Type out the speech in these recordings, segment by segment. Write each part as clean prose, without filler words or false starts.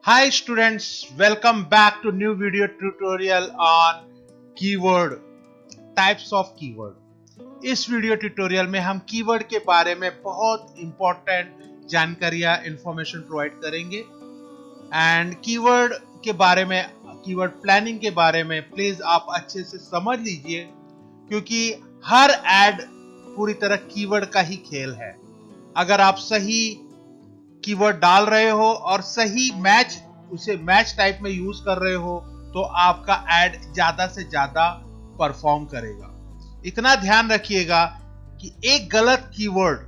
Hi students, welcome back to new video tutorial on keyword, types of keyword. इस video tutorial में हम keyword के बारे में बहुत इंपॉर्टेंट जानकारियां इंफॉर्मेशन प्रोवाइड करेंगे एंड कीवर्ड के बारे में, कीवर्ड प्लानिंग के बारे में प्लीज आप अच्छे से समझ लीजिए क्योंकि हर एड पूरी तरह कीवर्ड का ही खेल है। अगर आप सही कीवर्ड डाल रहे हो और सही उसे मैच टाइप में यूज कर रहे हो तो आपका एड ज्यादा से ज्यादा परफॉर्म करेगा। इतना ध्यान रखिएगा कि एक गलत कीवर्ड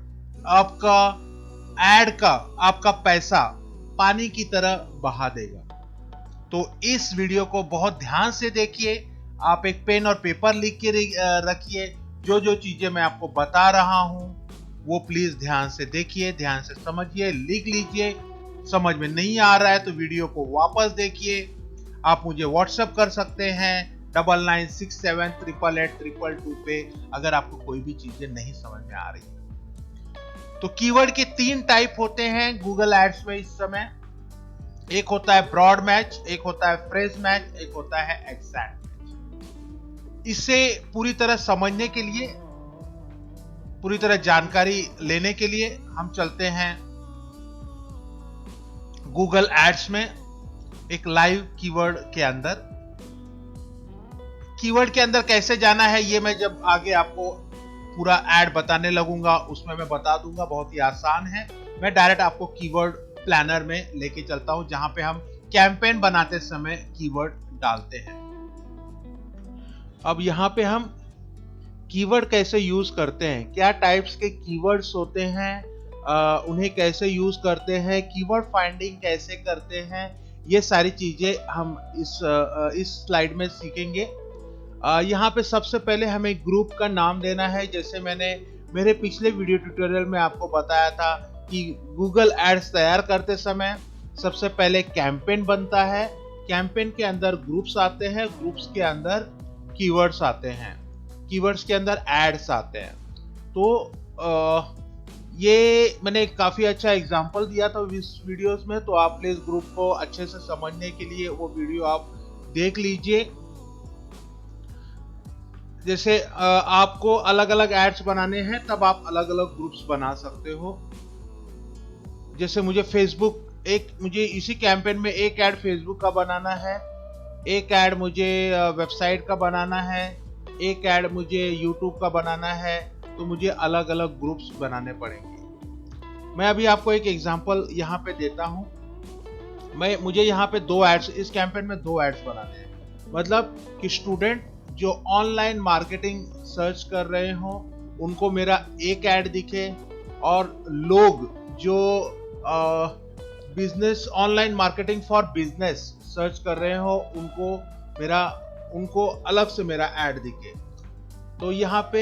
आपका एड का आपका पैसा पानी की तरह बहा देगा। तो इस वीडियो को बहुत ध्यान से देखिए। आप एक पेन और पेपर लिख के रखिए। जो जो चीजें मैं आपको बता रहा हूं वो प्लीज ध्यान से देखिए, ध्यान से समझिए, लिख लीजिए। समझ में नहीं आ रहा है तो वीडियो को वापस देखिए। आप मुझे व्हाट्सएप कर सकते हैं 9967888822 पे अगर आपको कोई भी चीजें नहीं समझ में आ रही। तो कीवर्ड के 3 टाइप होते हैं गूगल एड्स में इस समय। एक होता है ब्रॉड मैच, एक होता है फ्रेज मैच, एक होता है एग्जैक्ट मैच। इसे पूरी तरह समझने के लिए, पूरी तरह जानकारी लेने के लिए हम चलते हैं गूगल एड्स में एक लाइव कीवर्ड के अंदर। कीवर्ड के अंदर कैसे जाना है ये मैं जब आगे आपको पूरा एड बताने लगूंगा उसमें मैं बता दूंगा। बहुत ही आसान है। मैं डायरेक्ट आपको कीवर्ड प्लानर में लेके चलता हूं जहां पे हम कैंपेन बनाते समय कीवर्ड डालते हैं। अब यहां पे हम कीवर्ड कैसे यूज करते हैं, क्या टाइप्स के कीवर्ड्स होते हैं, उन्हें कैसे यूज करते हैं, कीवर्ड फाइंडिंग कैसे करते हैं, ये सारी चीजें हम इस स्लाइड में सीखेंगे। यहाँ पे सबसे पहले हमें ग्रुप का नाम देना है। जैसे मैंने मेरे पिछले वीडियो ट्यूटोरियल में आपको बताया था कि गूगल एड्स तैयार करते समय सबसे पहले कैंपेन बनता है, कैंपेन के अंदर ग्रुप्स आते हैं, ग्रुप्स के अंदर कीवर्ड्स आते हैं, कीवर्ड्स के अंदर एड्स आते हैं। तो ये मैंने काफी अच्छा एग्जांपल दिया था इस वीडियोस में, तो आप प्लीज ग्रुप को अच्छे से समझने के लिए वो वीडियो आप देख लीजिए। जैसे आपको अलग अलग एड्स बनाने हैं तब आप अलग अलग ग्रुप्स बना सकते हो। जैसे मुझे इसी कैंपेन में एक ऐड फेसबुक का बनाना है, एक ऐड मुझे वेबसाइट का बनाना है, एक ऐड मुझे यूट्यूब का बनाना है, तो मुझे अलग अलग ग्रुप्स बनाने पड़ेंगे। मैं अभी आपको एक एग्जांपल यहाँ पे देता हूँ। मुझे यहाँ पे 2 एड्स, इस कैंपेन में 2 एड्स बनाने हैं। मतलब कि स्टूडेंट जो ऑनलाइन मार्केटिंग सर्च कर रहे हो उनको मेरा एक ऐड दिखे, और लोग जो business, online marketing for business search कर रहे हो उनको अलग से मेरा ऐड दिखे। तो यहाँ पे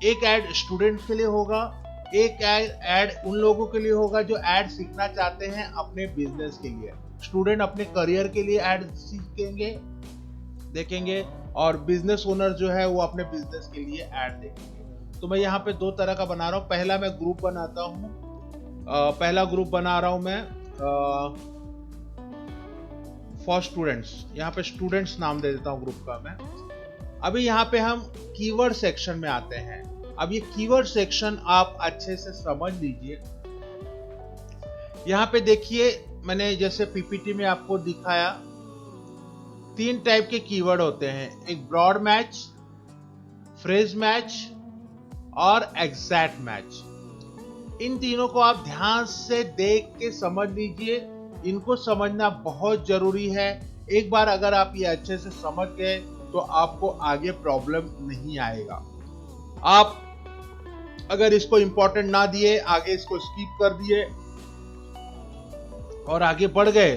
एक ऐड स्टूडेंट के लिए होगा, एक ऐड उन लोगों के लिए होगा जो ऐड सीखना चाहते हैं अपने बिजनेस के लिए। स्टूडेंट अपने करियर के लिए ऐड सीखेंगे, देखेंगे, और बिजनेस ओनर जो है वो अपने बिजनेस के लिए ऐड देखेंगे। तो मैं यहाँ पे 2 तरह का बना रहा हूँ। पहला मैं ग्रुप बनाता हूँ, पहला ग्रुप बना रहा हूँ मैं फॉर स्टूडेंट्स। यहाँ पे स्टूडेंट्स नाम दे देता हूँ ग्रुप का मैं। अभी यहाँ पे हम कीवर्ड सेक्शन में आते हैं। अब ये कीवर्ड सेक्शन आप अच्छे से समझ लीजिए। यहाँ पे देखिए, मैंने जैसे पीपीटी में आपको दिखाया 3 टाइप के कीवर्ड होते हैं, एक ब्रॉड मैच, फ्रेज मैच और एग्जैक्ट मैच। इन तीनों को आप ध्यान से देख के समझ लीजिए। इनको समझना बहुत जरूरी है। एक बार अगर आप ये अच्छे से समझ गए तो आपको आगे प्रॉब्लम नहीं आएगा। आप अगर इसको इंपॉर्टेंट ना दिए, आगे इसको स्किप कर दिए और आगे बढ़ गए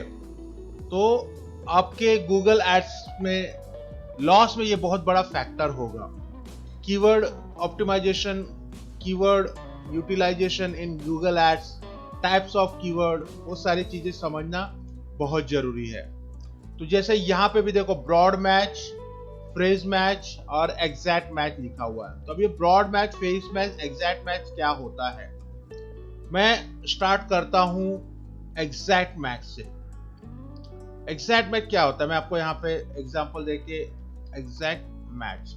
तो आपके गूगल एड्स में लॉस में ये बहुत बड़ा फैक्टर होगा। Keyword optimisation, keyword utilisation in Google ads, types of keyword, वो सारी चीजें समझना बहुत जरूरी है। तो जैसे यहाँ पे भी देखो ब्रॉड मैच, फ्रेज मैच और एग्जैक्ट मैच लिखा हुआ है। तो अब ये broad match, phrase match, exact match क्या होता है। मैं स्टार्ट करता हूं एग्जैक्ट मैच से। एग्जैक्ट मैच क्या होता है, मैं आपको यहाँ पे एग्जांपल देके, एग्जैक्ट मैच,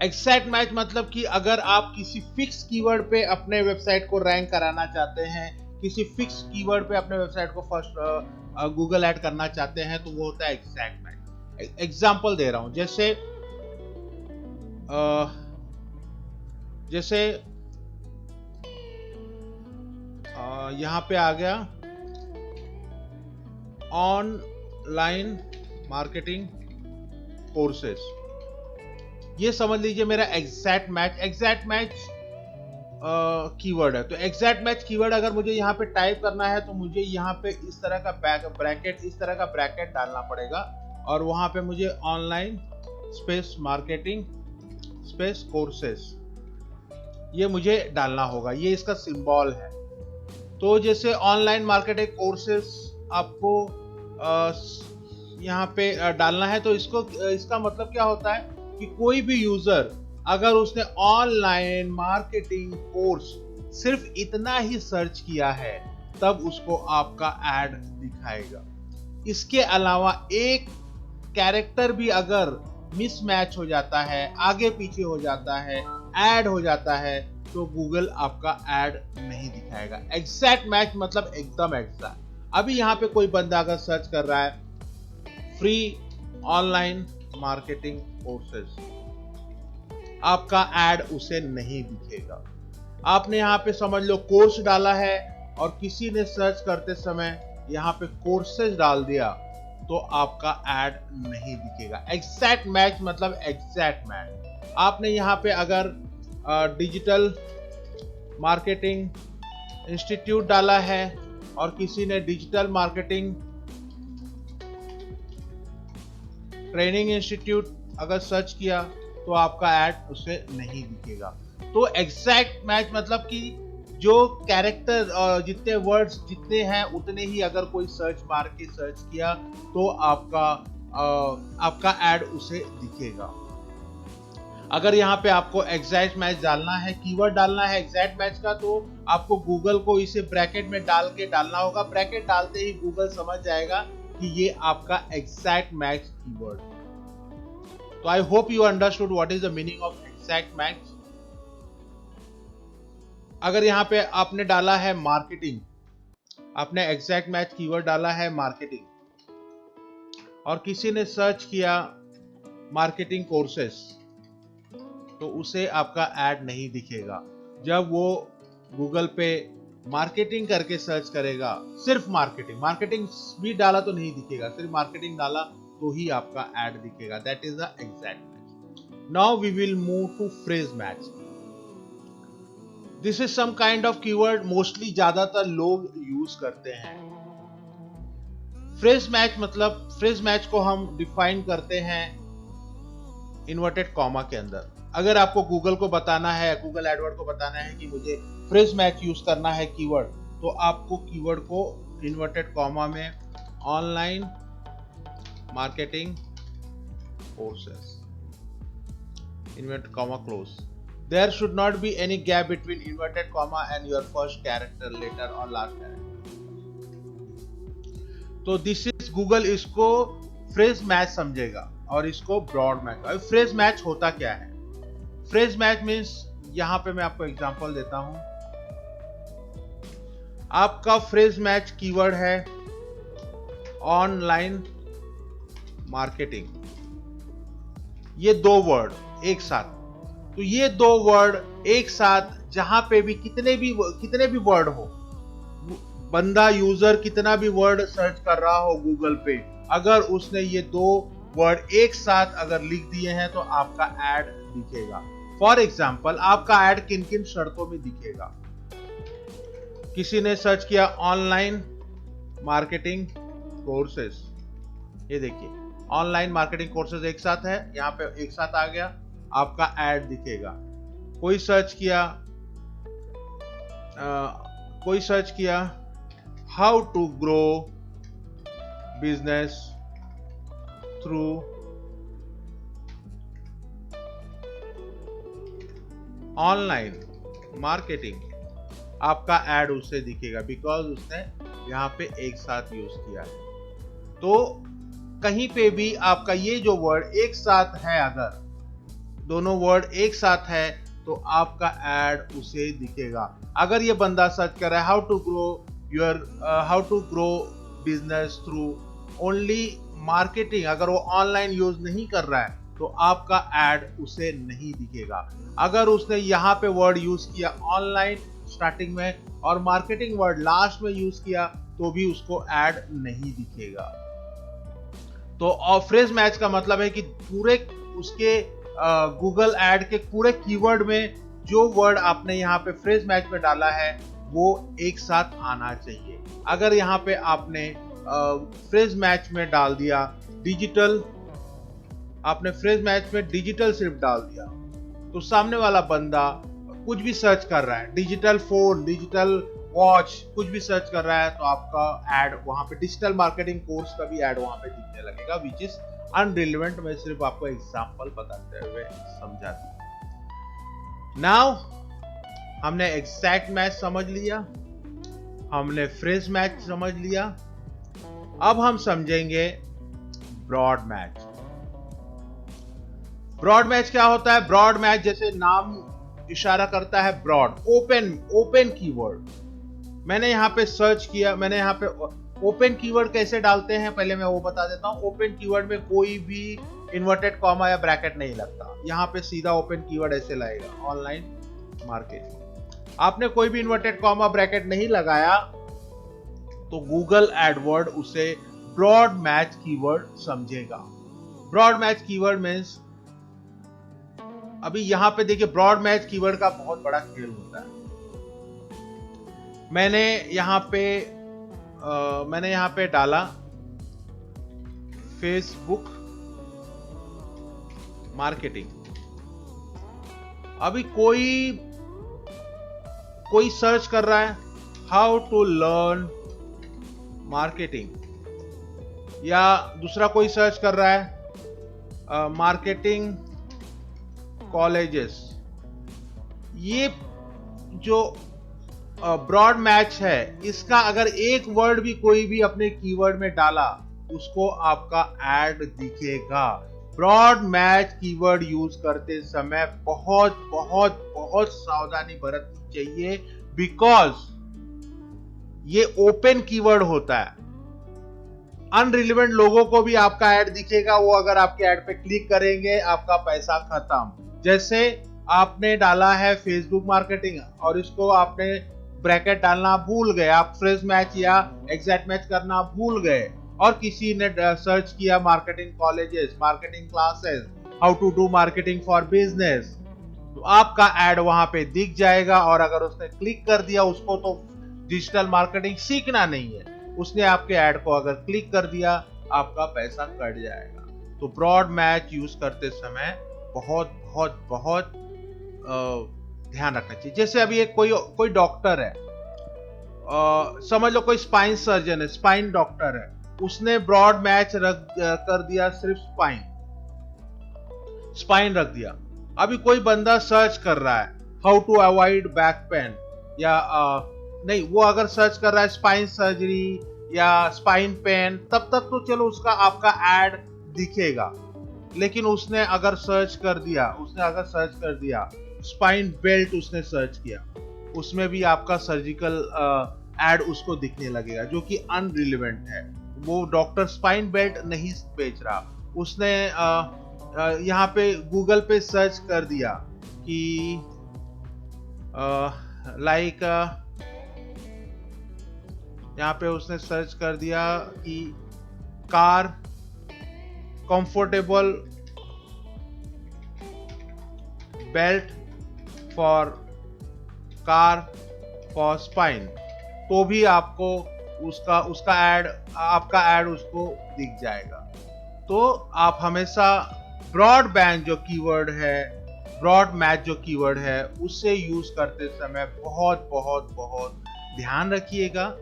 एग्जैक्ट मैच मतलब कि अगर आप किसी फिक्स कीवर्ड पे अपने वेबसाइट को रैंक कराना चाहते हैं, किसी फिक्स कीवर्ड पे अपने वेबसाइट को फर्स्ट गूगल ऐड करना चाहते हैं, तो वो होता है एग्जैक्ट मैच। एग्जांपल दे रहा हूं, जैसे जैसे यहाँ पे आ गया ऑनलाइन मार्केटिंग कोर्सेस, ये समझ लीजिए मेरा एग्जैक्ट मैच कीवर्ड है। तो एग्जैक्ट मैच कीवर्ड अगर मुझे यहाँ पे टाइप करना है तो मुझे यहाँ पे इस तरह का ब्रैकेट डालना पड़ेगा, और वहां पे मुझे online space marketing space courses ये मुझे डालना होगा, ये इसका सिंबल है। तो जैसे ऑनलाइन मार्केटिंग कोर्सेस आपको यहाँ पे डालना है, तो इसका मतलब क्या होता है कि कोई भी यूजर अगर उसने ऑनलाइन मार्केटिंग कोर्स सिर्फ इतना ही सर्च किया है तब उसको आपका ऐड दिखाएगा। इसके अलावा एक कैरेक्टर भी अगर मिसमैच हो जाता है, आगे पीछे हो जाता है, ऐड हो जाता है, तो गूगल आपका ऐड नहीं दिखाएगा। एग्जैक्ट मैच मतलब एकदम एग्जैक्ट। अभी यहाँ पे कोई बंदा अगर सर्च कर रहा है फ्री ऑनलाइन मार्केटिंग कोर्सेस, आपका ऐड उसे नहीं दिखेगा। आपने यहाँ पे समझ लो कोर्स डाला है और किसी ने सर्च करते समय यहाँ पे कोर्सेज डाल दिया, तो आपका ऐड नहीं दिखेगा। एग्जैक्ट मैच मतलब एग्जैक्ट मैच। आपने यहाँ पे अगर डिजिटल मार्केटिंग इंस्टीट्यूट डाला है और किसी ने डिजिटल मार्केटिंग ट्रेनिंग इंस्टीट्यूट अगर सर्च किया, तो आपका ऐड उसे नहीं दिखेगा। तो एग्जैक्ट मैच मतलब कि जो कैरेक्टर जितने वर्ड्स जितने हैं उतने ही अगर कोई सर्च मार के सर्च किया तो आपका ऐड उसे दिखेगा। अगर यहाँ पे आपको एग्जैक्ट मैच डालना है, कीवर्ड डालना है एग्जैक्ट मैच का, तो आपको गूगल को इसे ब्रैकेट में डाल के डालना होगा। ब्रैकेट डालते ही गूगल समझ जाएगा कि ये आपका एग्जैक्ट मैच कीवर्ड है। तो I hope you understood what is the meaning of exact match. अगर यहाँ पे आपने डाला है मार्केटिंग, आपने एग्जैक्ट मैच कीवर्ड डाला है मार्केटिंग, और किसी ने सर्च किया मार्केटिंग कोर्सेस, तो उसे आपका ऐड नहीं दिखेगा। जब वो गूगल पे मार्केटिंग करके सर्च करेगा, सिर्फ मार्केटिंग भी डाला तो नहीं दिखेगा, सिर्फ मार्केटिंग डाला तो ही आपका ऐड दिखेगा। That is the exact match. Now we will move to phrase match. This is some kind of keyword mostly ज्यादातर लोग यूज करते हैं। फ्रेज मैच मतलब, फ्रेज मैच को हम डिफाइन करते हैं इन्वर्टेड कॉमा के अंदर। अगर आपको गूगल को बताना है, गूगल एडवर्ड को बताना है कि मुझे फ्रेज मैच यूज करना है कीवर्ड, तो आपको कीवर्ड को इन्वर्टेड कॉमा में online marketing courses, inverted comma close. There should not be any gap between inverted comma and your first character, later or last character. तो दिस इज गूगल इसको phrase match समझेगा और इसको broad match. अब phrase match होता क्या है? Phrase match means, यहां पे मैं आपको एग्जांपल देता हूं। आपका फ्रेज मैच कीवर्ड है ऑनलाइन मार्केटिंग, ये दो वर्ड एक साथ। तो ये दो वर्ड एक साथ जहां पे भी कितने भी वर्ड हो, बंदा यूजर कितना भी वर्ड सर्च कर रहा हो गूगल पे, अगर उसने ये दो वर्ड एक साथ अगर लिख दिए हैं तो आपका ऐड दिखेगा। फॉर एग्जाम्पल, आपका ऐड किन किन शर्तों में दिखेगा? किसी ने सर्च किया ऑनलाइन मार्केटिंग कोर्सेस, ये देखिए ऑनलाइन मार्केटिंग कोर्सेज एक साथ है, यहाँ पे एक साथ आ गया, आपका ऐड दिखेगा। कोई सर्च किया how to grow business through online marketing, आपका ऐड उससे दिखेगा बिकॉज उसने यहाँ पे एक साथ यूज किया है। तो कहीं पे भी आपका ये जो वर्ड एक साथ है, अगर दोनों वर्ड एक साथ है तो आपका एड उसे दिखेगा। अगर ये बंदा सर्च कर रहा है how to grow business through only marketing, अगर वो ऑनलाइन यूज नहीं कर रहा है तो आपका एड उसे नहीं दिखेगा। अगर उसने यहाँ पे वर्ड यूज किया ऑनलाइन स्टार्टिंग में और मार्केटिंग वर्ड लास्ट में यूज किया तो भी उसको एड नहीं दिखेगा। तो और फ्रेज मैच का मतलब है कि पूरे उसके गूगल एड के पूरे कीवर्ड में जो वर्ड आपने यहाँ पे फ्रेज मैच में डाला है वो एक साथ आना चाहिए। अगर यहाँ पे आपने फ्रेज मैच में डाल दिया डिजिटल, आपने फ्रेज मैच में डिजिटल सिर्फ डाल दिया तो सामने वाला बंदा कुछ भी सर्च कर रहा है, डिजिटल फोन, डिजिटल वॉच, कुछ भी सर्च कर रहा है तो आपका एड वहां पे डिजिटल मार्केटिंग कोर्स का भी एड वहां पे दिखने लगेगा, विच इज अनरिलेवेंट। मैं सिर्फ आपको एग्जांपल बताते हुए समझा दूं। नाउ हमने एग्जैक्ट मैच समझ लिया, हमने फ्रेज मैच समझ लिया, अब हम समझेंगे ब्रॉड मैच। ब्रॉड मैच क्या होता है? ब्रॉड मैच जैसे नाम इशारा करता है, ब्रॉड, ओपन कीवर्ड। मैंने यहाँ पे सर्च किया, मैंने यहाँ पे ओपन कीवर्ड कैसे डालते हैं पहले मैं वो बता देता हूँ। ओपन कीवर्ड में कोई भी इन्वर्टेड कॉमा या ब्रैकेट नहीं लगता, यहाँ पे सीधा ओपन कीवर्ड ऐसे लगेगा, ऑनलाइन मार्केटिंग। आपने कोई भी इन्वर्टेड कॉमा ब्रैकेट नहीं लगाया तो गूगल एडवर्ड उसे ब्रॉड मैच कीवर्ड समझेगा। ब्रॉड मैच कीवर्ड मींस, अभी यहां पे देखिए ब्रॉड मैच कीवर्ड का बहुत बड़ा खेल होता है। मैंने यहां पे डाला फेसबुक मार्केटिंग। अभी कोई सर्च कर रहा है हाउ टू लर्न मार्केटिंग, या दूसरा कोई सर्च कर रहा है मार्केटिंग कॉलेजेस। ये जो ब्रॉड मैच है इसका अगर एक वर्ड भी कोई भी अपने कीवर्ड में डाला उसको आपका एड दिखेगा। ब्रॉड मैच कीवर्ड यूज करते समय बहुत बहुत बहुत सावधानी बरतनी चाहिए, बिकॉज ये ओपन कीवर्ड होता है। अनरिलेवेंट लोगों को भी आपका ऐड दिखेगा, वो अगर आपके ऐड पे क्लिक करेंगे आपका पैसा खत्म। जैसे आपने डाला है फेसबुक मार्केटिंग और इसको आपने ब्रैकेट डालना भूल गए, आप फ्रेज मैच या एग्जैक्ट मैच करना भूल गए और किसी ने सर्च किया marketing colleges, marketing classes, how to do marketing for business, तो आपका ऐड वहां पे दिख जाएगा। और अगर उसने क्लिक कर दिया, उसको तो डिजिटल मार्केटिंग सीखना नहीं है, उसने आपके ऐड को अगर क्लिक कर दिया आपका पैसा कट जाएगा। तो ब्रॉड मैच यूज करते समय बहुत बहुत बहुत ध्यान रखना चाहिए। जैसे अभी एक कोई डॉक्टर है, समझ लो कोई स्पाइन सर्जन है, स्पाइन डॉक्टर है, उसने ब्रॉड मैच कर दिया सिर्फ स्पाइन रख दिया। अभी कोई बंदा सर्च कर रहा है how to avoid back pain, या नहीं, वो अगर सर्च कर रहा है स्पाइन सर्जरी या स्पाइन पेन, तब तक तो चलो उसका आपका एड दिखेगा। लेकिन उसने अगर सर्च कर दिया स्पाइन बेल्ट, उसने सर्च किया, उसमें भी आपका सर्जिकल एड उसको दिखने लगेगा, जो कि अनरिलेवेंट है। वो डॉक्टर स्पाइन बेल्ट नहीं बेच रहा, उसने यहाँ पे गूगल पे सर्च कर दिया कि लाइक यहाँ पे उसने सर्च कर दिया कि car comfortable belt for car for spine, तो भी आपको उसका ऐड, आपका ऐड उसको दिख जाएगा। तो आप हमेशा ब्रॉड बैंड जो कीवर्ड है, ब्रॉड मैच जो कीवर्ड है, उससे यूज करते समय बहुत बहुत बहुत ध्यान रखिएगा।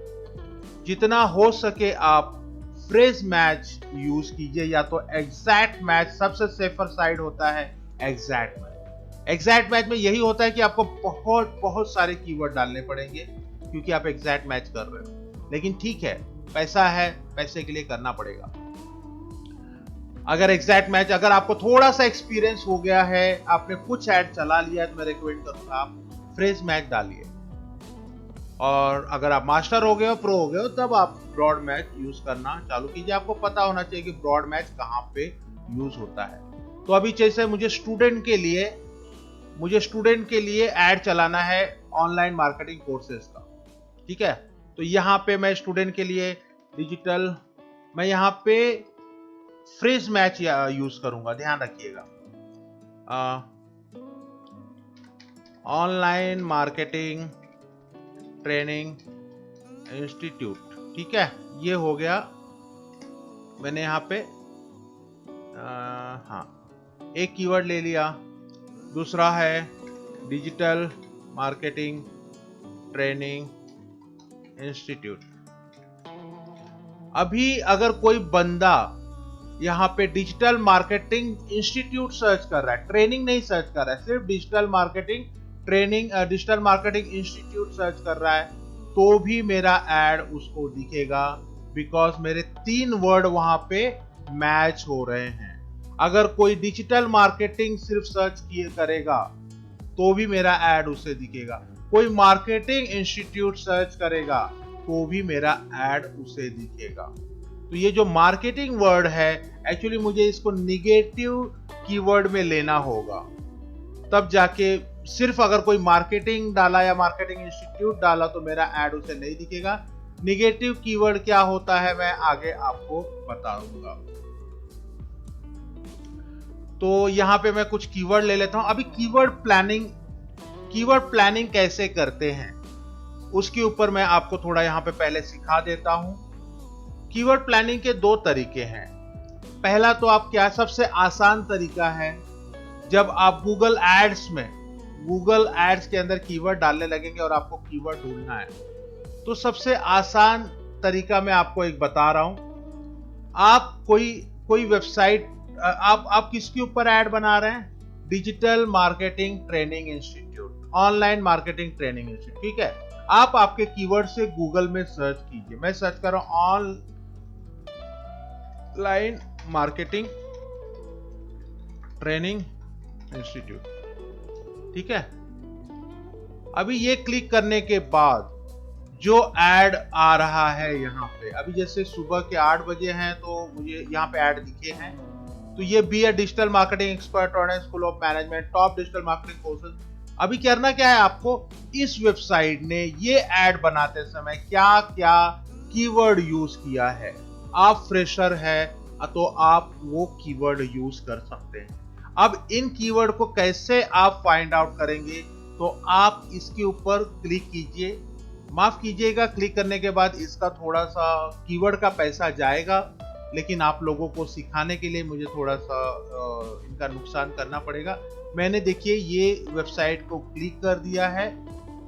जितना हो सके आप फ्रेज मैच यूज कीजिए, या तो एग्जैक्ट मैच, सबसे सेफर साइड होता है एग्जैक्ट मैच। एग्जैक्ट मैच में यही होता है कि आपको बहुत बहुत सारे कीवर्ड डालने पड़ेंगे क्योंकि आप एग्जैक्ट मैच कर रहे हो। लेकिन ठीक है, पैसा है, पैसे के लिए करना पड़ेगा। अगर एग्जैक्ट मैच, अगर आपको थोड़ा सा एक्सपीरियंस हो गया है, आपने कुछ ऐड चला लिया है, तो मैं रिकमेंड करूंगा आप फ्रेज मैच डालिए। और अगर आप मास्टर हो गए हो, प्रो हो गए हो, तब आप ब्रॉड मैच यूज करना चालू कीजिए। आपको पता होना चाहिए कि ब्रॉड मैच कहाँ पे यूज होता है। तो अभी जैसे मुझे स्टूडेंट के लिए ऐड चलाना है ऑनलाइन मार्केटिंग कोर्सेज का, ठीक है। तो यहाँ पे मैं स्टूडेंट के लिए डिजिटल, मैं यहाँ पे फ्रेज मैच यूज करूंगा, ध्यान रखिएगा। ऑनलाइन मार्केटिंग ट्रेनिंग इंस्टीट्यूट, ठीक है, ये हो गया। मैंने यहाँ पे हाँ, एक कीवर्ड ले लिया। दूसरा है डिजिटल मार्केटिंग ट्रेनिंग इंस्टीट्यूट। अभी अगर कोई बंदा यहाँ पे डिजिटल मार्केटिंग इंस्टीट्यूट सर्च कर रहा है, ट्रेनिंग नहीं सर्च कर रहा है, सिर्फ digital marketing training, digital marketing institute search कर रहा है, तो भी मेरा ऐड उसको दिखेगा, बिकॉज मेरे 3 वर्ड वहां पे मैच हो रहे हैं। अगर कोई डिजिटल मार्केटिंग सिर्फ सर्च किए करेगा तो भी मेरा ऐड उसे दिखेगा, कोई मार्केटिंग इंस्टीट्यूट सर्च करेगा तो भी मेरा ऐड उसे दिखेगा। तो ये जो मार्केटिंग वर्ड है, एक्चुअली मुझे इसको निगेटिव कीवर्ड में लेना होगा, तब जाके सिर्फ अगर कोई मार्केटिंग डाला या मार्केटिंग इंस्टीट्यूट डाला तो मेरा ऐड उसे नहीं दिखेगा। निगेटिव कीवर्ड क्या होता है मैं आगे आपको बताऊंगा। तो यहाँ पे मैं कुछ कीवर्ड ले लेता हूं। अभी कीवर्ड प्लानिंग कैसे करते हैं उसके ऊपर मैं आपको थोड़ा यहाँ पे पहले सिखा देता हूं। कीवर्ड प्लानिंग के 2 तरीके हैं। पहला तो आप क्या, सबसे आसान तरीका है, जब आप गूगल एड्स के अंदर कीवर्ड डालने लगेंगे और आपको कीवर्ड ढूंढना है, तो सबसे आसान तरीका मैं आपको एक बता रहा हूं। आप कोई वेबसाइट, आप किसके ऊपर ऐड बना रहे हैं? Digital marketing training institute, online marketing training institute, ठीक है। आप आपके कीवर्ड से गूगल में सर्च कीजिए। मैं सर्च कर रहा हूं ऑनलाइन मार्केटिंग ट्रेनिंग इंस्टीट्यूट, ठीक है। अभी ये क्लिक करने के बाद जो ऐड आ रहा है यहाँ पे, अभी जैसे सुबह के 8 बजे हैं तो मुझे यहाँ पे ऐड दिखे हैं। तो ये be a digital marketing expert on school of management, top digital marketing courses. अभी करना क्या है आपको, इस वेबसाइट ने ये ऐड बनाते समय क्या क्या कीवर्ड यूज किया है। आप फ्रेशर है तो आप वो कीवर्ड यूज कर सकते हैं। अब इन कीवर्ड को कैसे आप फाइंड आउट करेंगे, तो आप इसके ऊपर क्लिक कीजिए। माफ कीजिएगा, क्लिक करने के बाद इसका थोड़ा सा कीवर्ड का पैसा जाएगा, लेकिन आप लोगों को सिखाने के लिए मुझे थोड़ा सा इनका नुकसान करना पड़ेगा। मैंने देखिए ये वेबसाइट को क्लिक कर दिया है।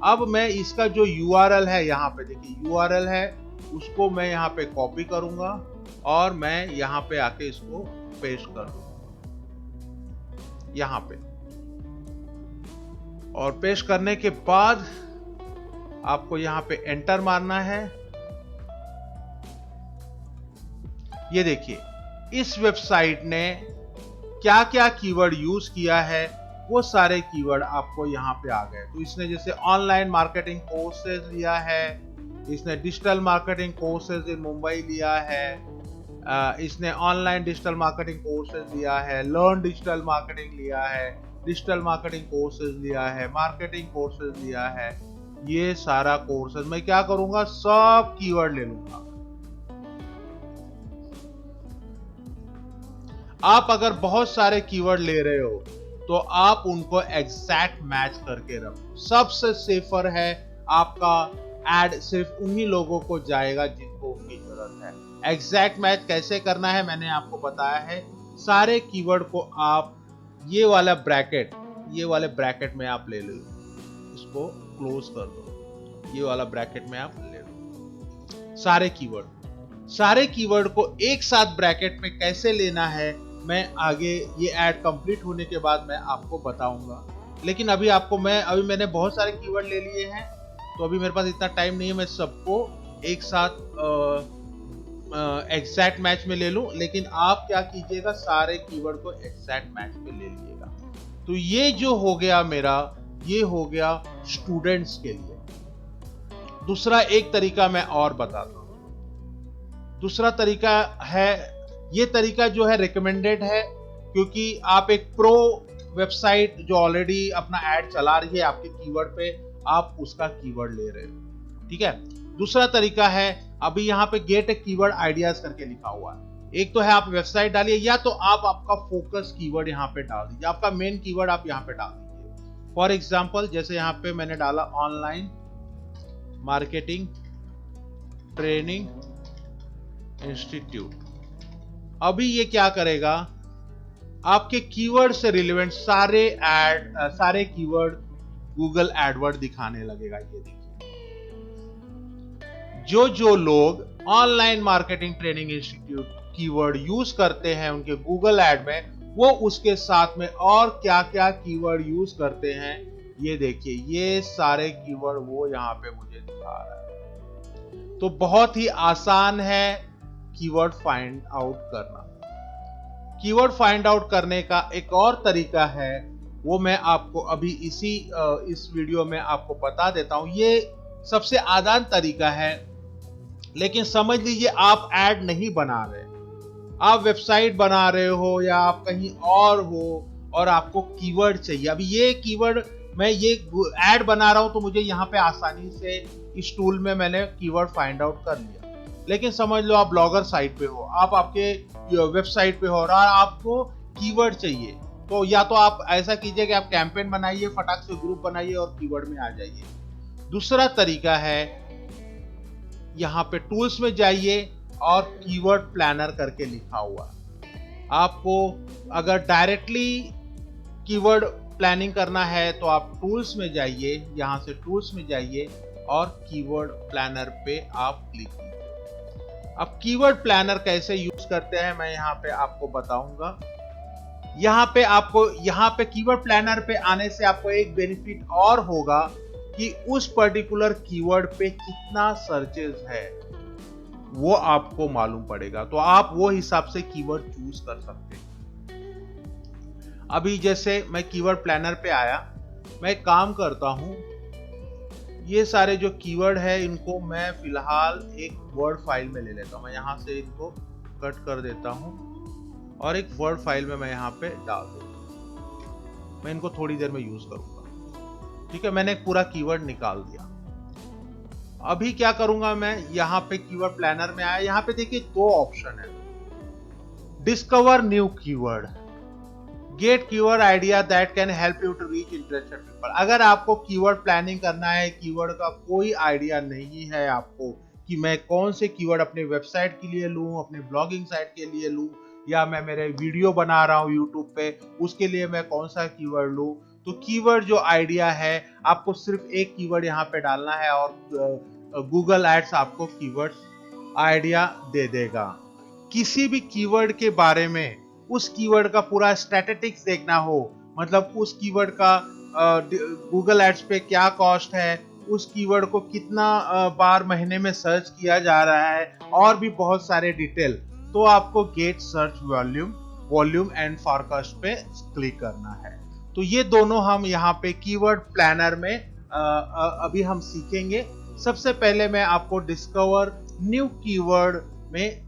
अब मैं इसका जो यूआरएल है, यहाँ पे देखिए यूआरएल है, उसको मैं यहाँ पे कॉपी करूंगा और मैं यहाँ पे आके इसको पेस्ट कर दूंगा यहाँ पे। और पेस्ट करने के बाद आपको यहाँ पे एंटर मारना है। ये देखिए इस वेबसाइट ने क्या क्या कीवर्ड यूज किया है, वो सारे कीवर्ड आपको यहाँ पे आ गए। तो इसने जैसे ऑनलाइन मार्केटिंग कोर्सेज लिया है, इसने digital marketing courses in Mumbai लिया है, इसने ऑनलाइन डिजिटल मार्केटिंग कोर्सेज लिया है, लर्न डिजिटल मार्केटिंग लिया है, डिजिटल मार्केटिंग कोर्सेज लिया है, मार्केटिंग कोर्सेज लिया है। ये सारा कोर्सेज मैं क्या करूंगा, सब कीवर्ड ले लूंगा। आप अगर बहुत सारे कीवर्ड ले रहे हो तो आप उनको एग्जैक्ट मैच करके रखो। सबसे सेफर है, आपका एड सिर्फ उन्हीं लोगों को जाएगा जिनको उनकी जरूरत है। एग्जैक्ट मैच कैसे करना है मैंने आपको बताया है। सारे कीवर्ड को आप ये वाले ब्रैकेट में आप ले लो, इसको क्लोज कर दो, ये वाला ब्रैकेट में आप ले लो। सारे कीवर्ड को एक साथ ब्रैकेट में कैसे लेना है मैं आगे ये ऐड कंप्लीट होने के बाद मैं आपको बताऊंगा। लेकिन अभी मैंने बहुत सारे कीवर्ड ले लिए हैं, तो अभी मेरे पास इतना टाइम नहीं है मैं सबको एक साथ एग्जैक्ट मैच में ले लूं, लेकिन आप क्या कीजिएगा, सारे कीवर्ड को एग्जैक्ट मैच में ले लीजिएगा। तो ये जो हो गया मेरा, ये हो गया स्टूडेंट्स के लिए। दूसरा एक तरीका मैं और बताता हूं। दूसरा तरीका है, ये तरीका जो है रिकमेंडेड है, क्योंकि आप एक प्रो वेबसाइट जो ऑलरेडी अपना ऐड चला रही है आपके कीवर्ड पे, आप उसका कीवर्ड ले रहे हो, ठीक है। दूसरा तरीका है, अभी यहाँ पे गेट कीवर्ड आइडियाज करके लिखा हुआ है। एक तो है आप वेबसाइट डालिए, या तो आप आपका फोकस कीवर्ड यहाँ पे डाल दीजिए, आपका मेन कीवर्ड आप यहाँ पे डाल दीजिए। फॉर एग्जांपल जैसे यहाँ पे मैंने डाला ऑनलाइन मार्केटिंग ट्रेनिंग इंस्टीट्यूट। अभी ये क्या करेगा, आपके कीवर्ड से रिलेवेंट सारे कीवर्ड गूगल एडवर्ड दिखाने लगेगा। ये देखिए, जो लोग online marketing training institute keyword use करते हैं उनके गूगल ऐड में, वो उसके साथ में और क्या क्या कीवर्ड यूज करते हैं, ये देखिए, ये सारे कीवर्ड वो यहाँ पे मुझे दिखा रहा है। तो बहुत ही आसान है कीवर्ड फाइंड आउट करना। कीवर्ड फाइंड आउट करने का एक और तरीका है, वो मैं आपको अभी इस वीडियो में आपको बता देता हूं। ये सबसे आसान तरीका है, लेकिन समझ लीजिए आप ऐड नहीं बना रहे, आप वेबसाइट बना रहे हो या आप कहीं और हो और आपको कीवर्ड चाहिए। अभी ये कीवर्ड मैं ये ऐड बना रहा हूं, तो मुझे यहाँ पे आसानी से इस टूल में मैंने कीवर्ड फाइंड आउट कर लिया। लेकिन समझ लो आप ब्लॉगर साइट पे हो, आप आपके वेबसाइट पे हो और आपको कीवर्ड चाहिए, तो या तो आप ऐसा कीजिए कि आप कैंपेन बनाइए, फटाक से ग्रुप बनाइए और कीवर्ड में आ जाइए। दूसरा तरीका है, यहाँ पे टूल्स में जाइए और कीवर्ड प्लानर करके लिखा हुआ। आपको अगर डायरेक्टली कीवर्ड प्लानिंग करना है तो आप टूल्स में जाइए, यहां से टूल्स में जाइए और कीवर्ड प्लानर पे आप क्लिक कीजिए। अब कीवर्ड प्लानर कैसे यूज करते हैं मैं यहाँ पे आपको बताऊंगा। यहाँ पे कीवर्ड प्लानर पे आने से आपको एक बेनिफिट और होगा कि उस पर्टिकुलर कीवर्ड पे कितना सर्चेस है वो आपको मालूम पड़ेगा, तो आप वो हिसाब से कीवर्ड चूज कर सकते हैं। अभी जैसे मैं कीवर्ड प्लानर पे आया, मैं एक काम करता हूं, ये सारे जो कीवर्ड है इनको मैं फिलहाल एक वर्ड फाइल में ले लेता हूं। मैं यहां से इनको कट कर देता हूं और एक वर्ड फाइल में मैं यहां पे डाल देता हूं। मैं इनको थोड़ी देर में यूज करूंगा, ठीक है। मैंने एक पूरा कीवर्ड निकाल दिया। अभी क्या करूंगा, मैं यहाँ पे कीवर्ड प्लानर में आया, यहाँ पे देखिए दो ऑप्शन है, discover new keyword, get keyword idea that can help you to reach interested people. अगर आपको कीवर्ड प्लानिंग करना है, कीवर्ड का कोई आइडिया नहीं है आपको कि मैं कौन से कीवर्ड अपने वेबसाइट के लिए लूं, अपने ब्लॉगिंग साइट के लिए लूं, या मैं मेरे वीडियो बना रहा हूं यूट्यूब पे उसके लिए मैं कौन सा कीवर्ड लूं, तो कीवर्ड जो आइडिया है आपको सिर्फ एक कीवर्ड यहाँ पे डालना है और गूगल एड्स आपको कीवर्ड आइडिया दे देगा। किसी भी कीवर्ड के बारे में, उस कीवर्ड का पूरा स्टैटिस्टिक्स देखना हो, मतलब उस कीवर्ड का गूगल एड्स पे क्या कॉस्ट है, उस कीवर्ड को कितना बार महीने में सर्च किया जा रहा है, और भी बहुत सारे डिटेल, तो आपको get search volume and forecast पे क्लिक करना है। तो ये दोनों हम यहाँ पे कीवर्ड प्लानर में अभी हम सीखेंगे। सबसे पहले मैं आपको डिस्कवर न्यू कीवर्ड में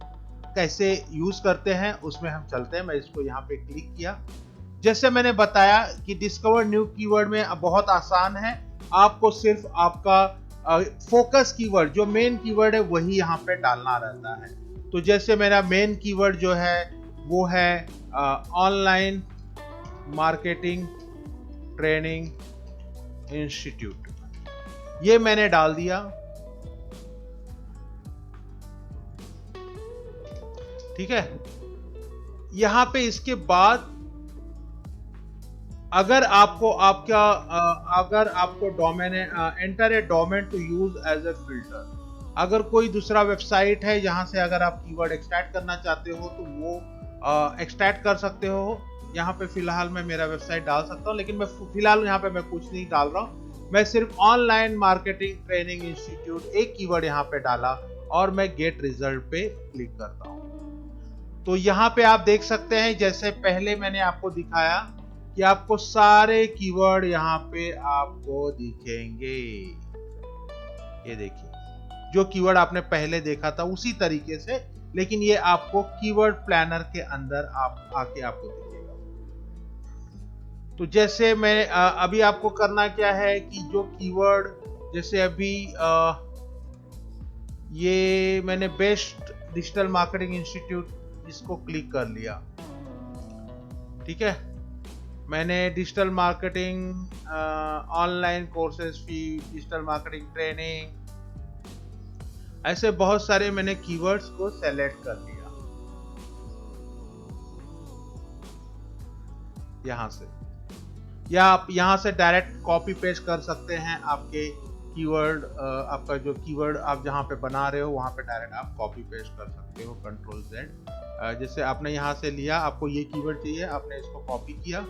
कैसे यूज करते हैं उसमें हम चलते हैं। मैं इसको यहाँ पे क्लिक किया। जैसे मैंने बताया कि डिस्कवर न्यू कीवर्ड में बहुत आसान है, आपको सिर्फ आपका फोकस कीवर्ड जो मेन कीवर्ड है वही यहाँ पे डालना रहता है। तो जैसे मेरा मेन कीवर्ड जो है वो है ऑनलाइन मार्केटिंग ट्रेनिंग इंस्टीट्यूट, ये मैंने डाल दिया, ठीक है। यहां पे इसके बाद अगर आपको domain enter a domain to use as a filter, अगर कोई दूसरा वेबसाइट है जहां से अगर आप कीवर्ड एक्सट्रैक्ट करना चाहते हो तो वो एक्सट्रैक्ट कर सकते हो। यहाँ पे फिलहाल मैं मेरा वेबसाइट डाल सकता हूँ, लेकिन मैं फिलहाल यहाँ पे मैं कुछ नहीं डाल रहा हूँ। मैं सिर्फ ऑनलाइन मार्केटिंग ट्रेनिंग इंस्टीट्यूट एक कीवर्ड यहाँ पे डाला और मैं गेट रिजल्ट पे क्लिक करता हूँ। तो यहाँ पे आप देख सकते हैं, जैसे पहले मैंने आपको दिखाया कि आपको सारे कीवर्ड यहाँ पे आपको दिखेंगे। ये देखिए, जो कीवर्ड आपने पहले देखा था उसी तरीके से, लेकिन ये आपको कीवर्ड प्लानर के अंदर आप आके आपको दिखेगा। तो जैसे मैं अभी आपको करना क्या है कि जो कीवर्ड, जैसे अभी ये मैंने बेस्ट डिजिटल मार्केटिंग इंस्टीट्यूट इसको क्लिक कर लिया, ठीक है। मैंने डिजिटल मार्केटिंग ऑनलाइन कोर्सेज फी, डिजिटल मार्केटिंग ट्रेनिंग, ऐसे बहुत सारे मैंने कीवर्ड्स को सेलेक्ट कर लिया यहां से, या आप यहां से डायरेक्ट कॉपी पेस्ट कर सकते हैं आपके कीवर्ड, आपका जो कीवर्ड आप जहां पे बना रहे हो वहां पे डायरेक्ट आप कॉपी पेस्ट कर सकते हो, कंट्रोल Z। जैसे आपने यहां से लिया, आपको ये कीवर्ड चाहिए, आपने इसको कॉपी किया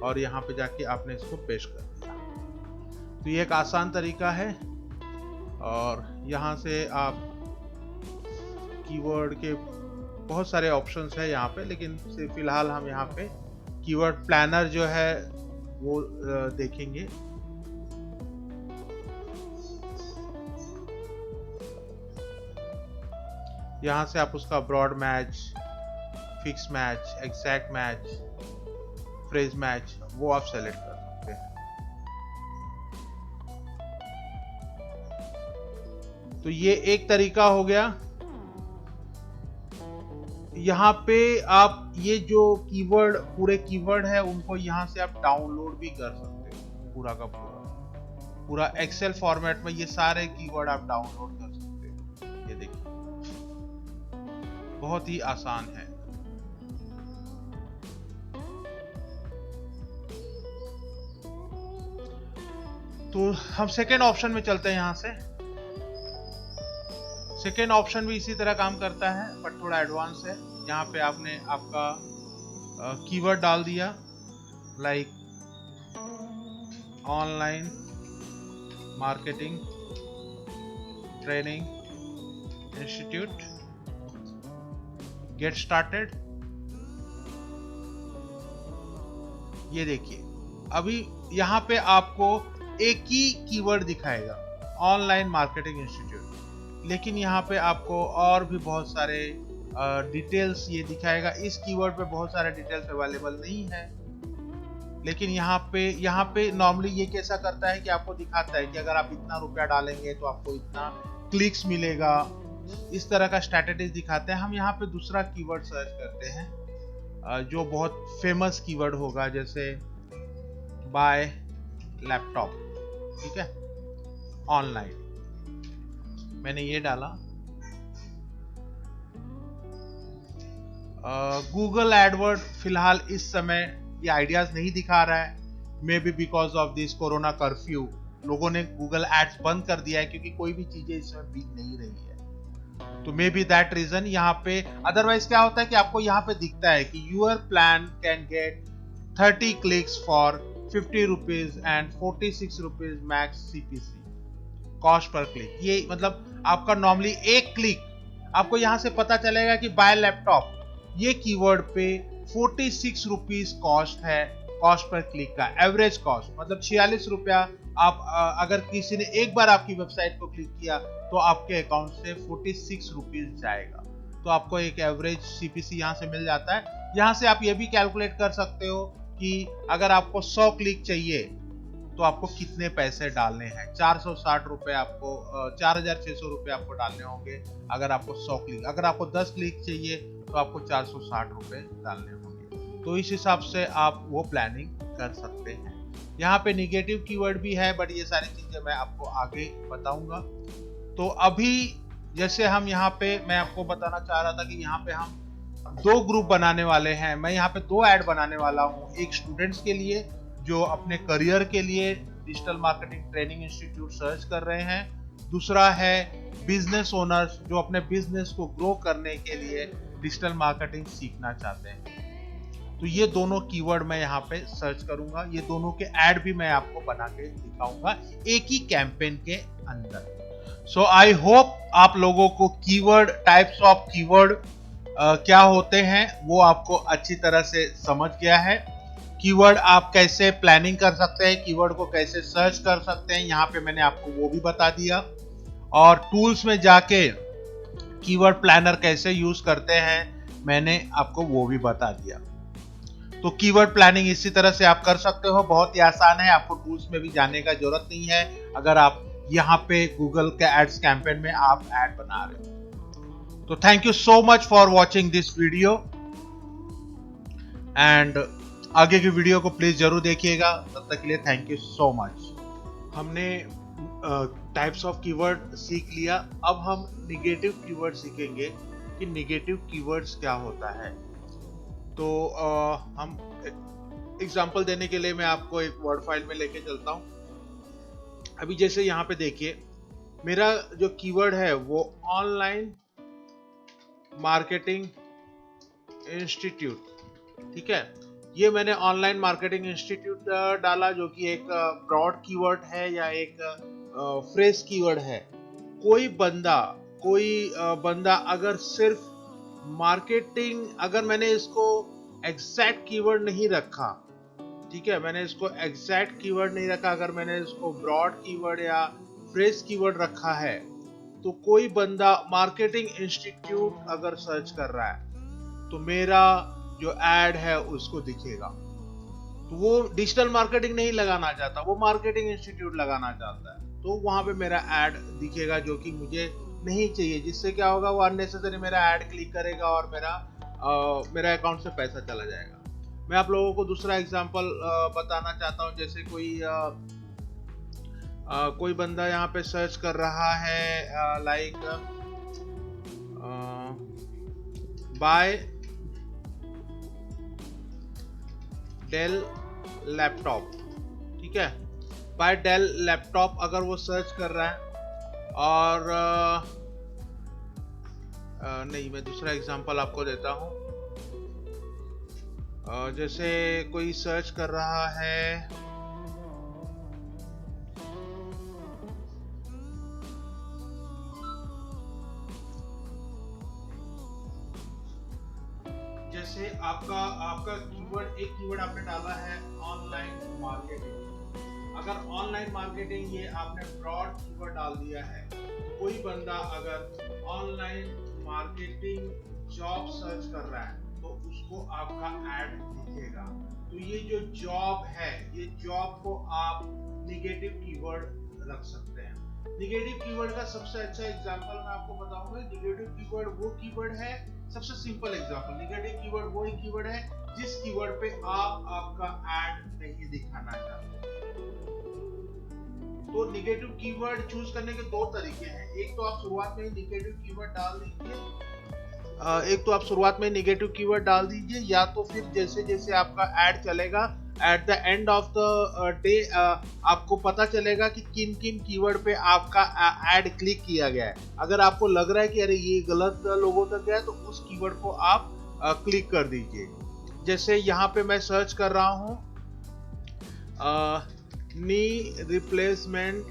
और यहाँ पे जाके आपने इसको पेस्ट कर दिया। तो ये एक आसान तरीका है, और यहाँ से आप कीवर्ड के बहुत सारे ऑप्शंस है यहाँ पे, लेकिन फिलहाल हम यहाँ पे कीवर्ड प्लानर जो है वो देखेंगे। यहाँ से आप उसका broad match, fix match, exact match, phrase match, वो आप सेलेक्ट कर सकते हैं। तो ये एक तरीका हो गया। यहाँ पे आप ये जो कीवर्ड, पूरे कीवर्ड है, उनको यहाँ से आप डाउनलोड भी कर सकते हो, पूरा का पूरा एक्सेल फॉर्मेट में ये सारे कीवर्ड आप डाउनलोड कर सकते हो। ये देखिए, बहुत ही आसान है। तो हम सेकेंड ऑप्शन में चलते हैं। यहाँ से सेकेंड ऑप्शन भी इसी तरह काम करता है, बट थोड़ा एडवांस है। यहाँ पे आपने आपका कीवर्ड डाल दिया, like online marketing training institute, get started. ये देखिए, अभी यहाँ पे आपको एक ही कीवर्ड दिखाएगा, ऑनलाइन मार्केटिंग इंस्टीट्यूट, लेकिन यहाँ पे आपको और भी बहुत सारे डिटेल्स ये दिखाएगा। इस कीवर्ड पे बहुत सारे डिटेल्स अवेलेबल नहीं है, लेकिन यहाँ पे नॉर्मली ये कैसा करता है कि आपको दिखाता है कि अगर आप इतना रुपया डालेंगे तो आपको इतना क्लिक्स मिलेगा, इस तरह का स्ट्रैटेजी दिखाते हैं। हम यहाँ पे दूसरा कीवर्ड सर्च करते हैं जो बहुत फेमस कीवर्ड होगा, जैसे बाय लैपटॉप, ठीक है, ऑनलाइन। मैंने ये डाला। गूगल एडवर्ड फिलहाल इस समय ये आइडियाज नहीं दिखा रहा है, may be because of this corona curfew. लोगों ने गूगल एड्स बंद कर दिया है क्योंकि कोई भी चीजें इसमें बिक नहीं रही है, तो मे बी दैट रीजन यहाँ पे। अदरवाइज क्या होता है कि आपको यहाँ पे दिखता है कि your plan can get 30 clicks for 50 rupees and 46 rupees max CPC cost per click. ये मतलब आपका नॉर्मली एक क्लिक आपको यहाँ से पता चलेगा कि बाय लैपटॉप, ये कीवर्ड पे 46 रुपीज कॉस्ट है, कॉस्ट पर क्लिक का एवरेज कॉस्ट, मतलब 46 रुपया। आप अगर किसी ने एक बार आपकी वेबसाइट को क्लिक किया तो आपके अकाउंट से 46 रुपीज जाएगा। तो आपको एक एवरेज CPC यहाँ से मिल जाता है। यहाँ से आप ये भी कैलकुलेट कर सकते हो कि अगर आपको 100 क्लिक चाहिए तो आपको कितने पैसे डालने हैं। 460 रुपए आपको 4600 रुपए आपको डालने होंगे अगर आपको 100 क्लिक। अगर आपको 10 क्लिक चाहिए तो आपको 460 रुपए डालने होंगे। तो इस हिसाब से आप वो प्लानिंग कर सकते हैं। यहाँ पे निगेटिव कीवर्ड भी है, बट ये सारी चीजें मैं आपको आगे बताऊंगा। तो अभी जैसे हम यहाँ पे, मैं आपको बताना चाह रहा था कि यहाँ पे हम 2 ग्रुप बनाने वाले हैं। मैं यहाँ पे 2 ऐड बनाने वाला हूँ, एक स्टूडेंट्स के लिए जो अपने करियर के लिए digital marketing training institute search कर रहे हैं, दूसरा है बिजनेस ओनर्स जो अपने बिजनेस को ग्रो करने के लिए डिजिटल मार्केटिंग सीखना चाहते हैं। तो ये दोनों कीवर्ड मैं यहाँ पे सर्च करूंगा, ये दोनों के ऐड भी मैं आपको बना के दिखाऊंगा एक ही कैंपेन के अंदर। सो आई होप आप लोगों को कीवर्ड, टाइप्स ऑफ कीवर्ड क्या होते हैं वो आपको अच्छी तरह से समझ गया है। कीवर्ड आप कैसे प्लानिंग कर सकते हैं, कीवर्ड को कैसे सर्च कर सकते हैं, यहाँ पे मैंने आपको वो भी बता दिया। और टूल्स में जाके कीवर्ड प्लानर कैसे यूज करते हैं मैंने आपको वो भी बता दिया। तो कीवर्ड प्लानिंग इसी तरह से आप कर सकते हो, बहुत ही आसान है, आपको टूल्स में भी जाने का जरूरत नहीं है अगर आप यहाँ पे गूगल के एड्स कैंपेन में आप ऐड बना रहे हो। तो thank you so much for watching this video and आगे की वीडियो को प्लीज जरूर देखिएगा। तब तक के लिए थैंक यू सो मच। हमने टाइप्स ऑफ कीवर्ड सीख लिया, अब हम निगेटिव कीवर्ड सीखेंगे कि निगेटिव कीवर्ड्स क्या होता है। तो हम एग्जांपल देने के लिए मैं आपको एक वर्ड फाइल में लेके चलता हूं। अभी जैसे यहाँ पे देखिए, मेरा जो कीवर्ड है वो ऑनलाइन मार्केटिंग इंस्टीट्यूट, ठीक है। ये मैंने ऑनलाइन मार्केटिंग इंस्टीट्यूट डाला, जो कि एक ब्रॉड कीवर्ड है या एक फ्रेश कीवर्ड है। कोई बंदा अगर सिर्फ मार्केटिंग, अगर मैंने इसको एग्जैक्ट कीवर्ड नहीं रखा, ठीक है, मैंने इसको एग्जैक्ट कीवर्ड नहीं रखा, अगर मैंने इसको ब्रॉड कीवर्ड या फ्रेश कीवर्ड रखा है, तो कोई बंदा मार्केटिंग इंस्टीट्यूट अगर सर्च कर रहा है तो मेरा जो एड है उसको दिखेगा। तो वो डिजिटल मार्केटिंग नहीं लगाना चाहता, वो मार्केटिंग इंस्टीट्यूट लगाना चाहता है, तो वहां पे मेरा एड दिखेगा जो कि मुझे नहीं चाहिए। जिससे क्या होगा, वो अननेसेसरी मेरा एड क्लिक करेगा और मेरा अकाउंट से पैसा चला जाएगा। मैं आप लोगों को दूसरा एग्जांपल बताना चाहता हूं। जैसे कोई बंदा यहाँ पे सर्च कर रहा है लाइक बाय डेल लैपटॉप, ठीक है, बाय डेल लैपटॉप अगर वो सर्च कर रहा है, और नहीं, मैं दूसरा एग्जांपल आपको देता हूं। जैसे कोई सर्च कर रहा है जैसे आपका कीवर्ड, एक कीवर्ड आपने डाला है ऑनलाइन मार्केटिंग। अगर ऑनलाइन मार्केटिंग ये आपने ब्रॉड कीवर्ड डाल दिया है, कोई बंदा अगर ऑनलाइन मार्केटिंग जॉब सर्च कर रहा है तो उसको आपका ऐड दिखेगा। तो ये जो जॉब है, ये जॉब को आप निगेटिव कीवर्ड रख सकते हैं। निगेटिव कीवर्ड का सबसे अच्छा एग्जांपल मैं आपको बताऊंगा। निगेटिव कीवर्ड वो कीवर्ड है, सबसे सिंपल एग्जांपल, निगेटिव कीवर्ड वो एक कीवर्ड है जिस कीवर्ड पे आप आपका ऐड नहीं दिखाना चाहते। तो निगेटिव कीवर्ड चूज करने के दो तरीके हैं। एक तो आप शुरुआत में ही निगेटिव कीवर्ड डाल दीजिए, या तो फिर जैसे जैसे आपका ऐड चलेगा, at the end of the day आपको पता चलेगा कि किन किन कीवर्ड पे आपका ऐड क्लिक किया गया है। अगर आपको लग रहा है कि अरे ये गलत लोगों तक गया, तो उस कीवर्ड को आप क्लिक कर दीजिए। जैसे यहाँ पे मैं सर्च कर रहा हूँ नी रिप्लेसमेंट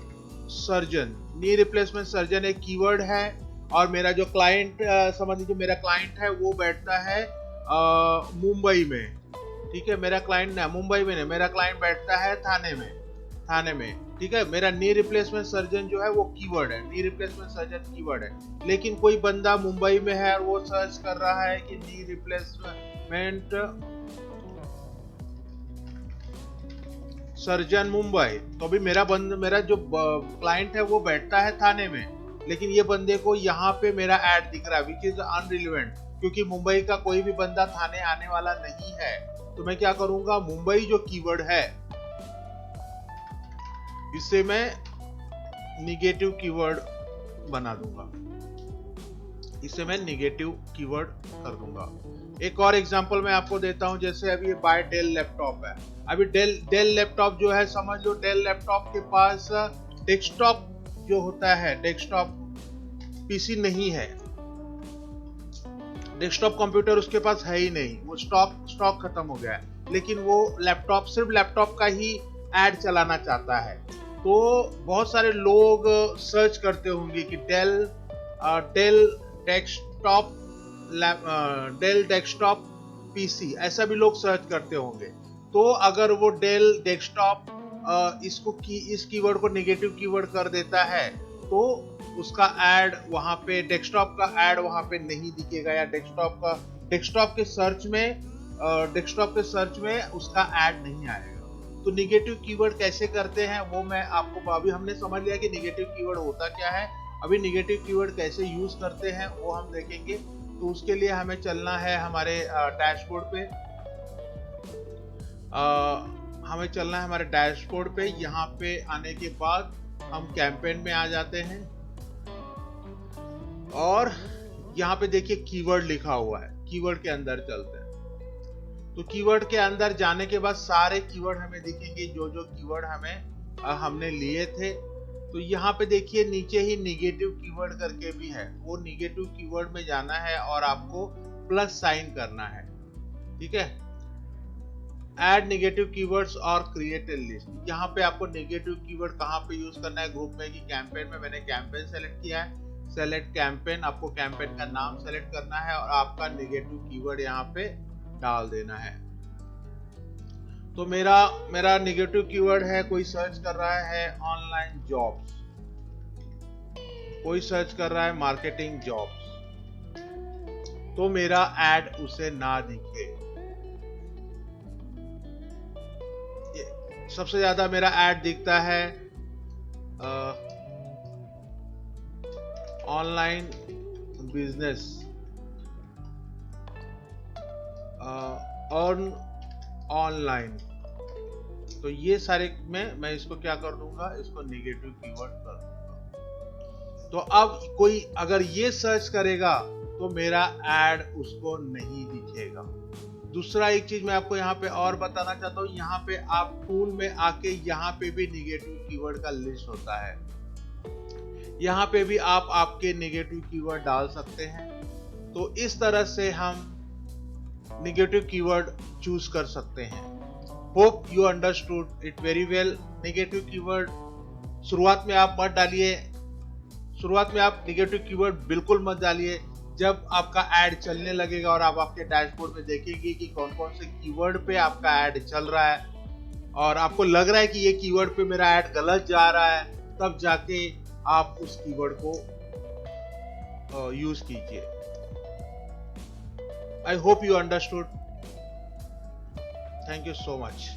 सर्जन एक कीवर्ड है, और मेरा जो क्लाइंट, समझ लीजिए मेरा क्लाइंट है वो बैठता है मुंबई में, ठीक है। मेरा क्लाइंट मुंबई में नहीं, मेरा क्लाइंट बैठता है थाने में, ठीक है। मेरा नी रिप्लेसमेंट सर्जन जो है वो कीवर्ड है, नी रिप्लेसमेंट सर्जन कीवर्ड है। लेकिन कोई बंदा मुंबई में है और वो सर्च कर रहा है कि नी रिप्लेसमेंट सर्जन मुंबई, तो अभी मेरा जो क्लाइंट है वो बैठता है थाने में, लेकिन ये बंदे को यहाँ पे मेरा ऐड दिख रहा है विच इज अनरिलेवेंट, क्योंकि मुंबई का कोई भी बंदा थाने आने वाला नहीं है। तो मैं क्या करूंगा, मुंबई जो कीवर्ड है इसे मैं निगेटिव कीवर्ड बना दूंगा, इसे मैं निगेटिव कीवर्ड कर दूंगा। एक और एग्जांपल मैं आपको देता हूं। जैसे अभी बाय डेल लैपटॉप है, अभी डेल लैपटॉप जो है, समझ लो डेल लैपटॉप के पास डेस्कटॉप जो होता है, डेस्कटॉप पीसी नहीं है, डेस्कटॉप कंप्यूटर उसके पास है ही नहीं, वो स्टॉक खत्म हो गया है, लेकिन वो लैपटॉप, सिर्फ लैपटॉप का ही एड चलाना चाहता है। तो बहुत सारे लोग सर्च करते होंगे कि Dell desktop Dell desktop PC, ऐसा भी लोग सर्च करते होंगे। तो अगर वो डेल डेस्कटॉप इस कीवर्ड को नेगेटिव कीवर्ड कर देता है, तो उसका एड वहां पे, डेस्कटॉप का एड वहां पे नहीं दिखेगा, या डेस्कटॉप के सर्च में उसका एड नहीं आएगा। तो निगेटिव कीवर्ड कैसे करते हैं वो मैं आपको, अभी हमने समझ लिया कि निगेटिव कीवर्ड होता क्या है। अभी निगेटिव कीवर्ड कैसे यूज करते हैं वो हम देखेंगे। तो उसके लिए हमें चलना है हमारे डैशबोर्ड पे। हमें चलना है हमारे डैशबोर्ड पे। यहाँ पे आने के बाद हम कैंपेन में आ जाते हैं और यहाँ पे देखिए कीवर्ड लिखा हुआ है, कीवर्ड के अंदर चलते हैं। तो कीवर्ड के अंदर जाने के बाद सारे कीवर्ड हमें दिखेंगे, जो जो कीवर्ड हमने लिए थे। तो यहाँ पे देखिए नीचे ही निगेटिव कीवर्ड करके भी है, वो निगेटिव कीवर्ड में जाना है और आपको प्लस साइन करना है, ठीक है। ऐड नेगेटिव कीवर्ड्स और क्रिएट ए लिस्ट। यहाँ पे आपको नेगेटिव कीवर्ड कहाँ पे यूज करना है, ग्रुप में कि कैंपेन में। मैंने कैंपेन सेलेक्ट किया है, सेलेक्ट कैंपेन। आपको कैंपेन का नाम सेलेक्ट करना है और आपका नेगेटिव कीवर्ड यहाँ पे डाल देना है। तो मेरा नेगेटिव कीवर्ड है, कोई सर्च कर रहा है ऑनलाइन जॉब्स, कोई सर्च कर रहा है मार्केटिंग जॉब्स, तो मेरा एड उसे ना दिखे। सबसे ज्यादा मेरा ऐड दिखता है ऑनलाइन बिजनेस, अर्न ऑनलाइन। तो ये सारे में मैं इसको क्या कर दूंगा, इसको नेगेटिव कीवर्ड कर दूंगा। तो अब कोई अगर ये सर्च करेगा तो मेरा ऐड उसको नहीं दिखेगा। दूसरा एक चीज मैं आपको यहाँ पे और बताना चाहता हूँ, यहाँ पे आप टूल में आके यहाँ पे भी निगेटिव कीवर्ड का लिस्ट होता है, यहाँ पे भी आप आपके निगेटिव कीवर्ड डाल सकते हैं। तो इस तरह से हम निगेटिव कीवर्ड चूज कर सकते हैं। Hope you understood it very well. Negative keyword शुरुआत में आप मत डालिए, शुरुआत में आप निगेटिव कीवर्ड बिल्कुल मत डालिए। जब आपका ऐड चलने लगेगा और आप आपके डैशबोर्ड में देखेंगे कि कौन कौन से कीवर्ड पे आपका ऐड चल रहा है और आपको लग रहा है कि ये कीवर्ड पे मेरा ऐड गलत जा रहा है, तब जाके आप उस कीवर्ड को यूज कीजिए। I hope you understood. Thank you so much.